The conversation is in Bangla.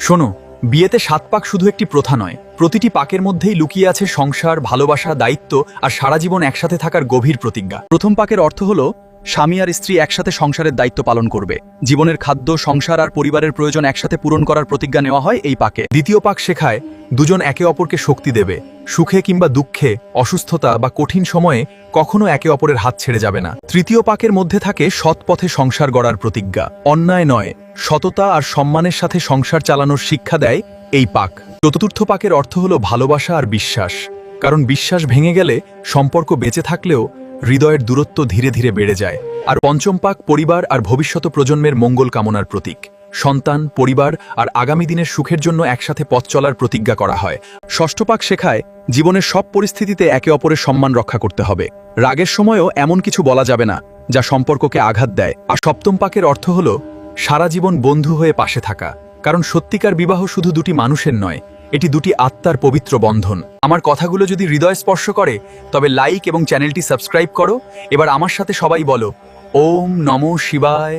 শোনো, বিয়েতে ৭ পাক শুধু একটি প্রথা নয়, প্রতিটি পাকের মধ্যেই লুকিয়ে আছে সংসার, ভালোবাসা, দায়িত্ব আর সারা জীবন একসাথে থাকার গভীর প্রতিজ্ঞা। প্রথম পাকের অর্থ হলো স্বামী আর স্ত্রী একসাথে সংসারের দায়িত্ব পালন করবে। জীবনের খাদ্য, সংসার আর পরিবারের প্রয়োজন একসাথে পূরণ করার প্রতিজ্ঞা নেওয়া হয় এই পাকে। দ্বিতীয় পাক শেখায় দুজন একে অপরকে শক্তি দেবে। সুখে কিংবা দুঃখে, অসুস্থতা বা কঠিন সময়ে কখনো একে অপরের হাত ছেড়ে যাবে না। তৃতীয় পাকের মধ্যে থাকে সৎ পথে সংসার গড়ার প্রতিজ্ঞা। অন্যায় নয়, সততা আর সম্মানের সাথে সংসার চালানোর শিক্ষা দেয় এই পাক। চতুর্থ পাকের অর্থ হলো ভালোবাসা আর বিশ্বাস, কারণ বিশ্বাস ভেঙে গেলে সম্পর্ক বেঁচে থাকলেও হৃদয়ের দূরত্ব ধীরে ধীরে বেড়ে যায়। আর পঞ্চম পাক পরিবার আর ভবিষ্যৎ প্রজন্মের মঙ্গল কামনার প্রতীক। সন্তান, পরিবার আর আগামী দিনের সুখের জন্য একসাথে পথ চলার প্রতিজ্ঞা করা হয়। ষষ্ঠ পাক শেখায় জীবনের সব পরিস্থিতিতে একে অপরের সম্মান রক্ষা করতে হবে। রাগের সময়ও এমন কিছু বলা যাবে না যা সম্পর্ককে আঘাত দেয়। আর সপ্তম পাকের অর্থ হলো সারা জীবন বন্ধু হয়ে পাশে থাকা, কারণ সত্যিকার বিবাহ শুধু দুটি মানুষের নয়, এটি দুটি আত্মার পবিত্র বন্ধন। আমার কথাগুলো যদি হৃদয় স্পর্শ করে তবে লাইক এবং চ্যানেলটি সাবস্ক্রাইব করো। এবার আমার সাথে সবাই বলো, ওম নমঃ শিবায়।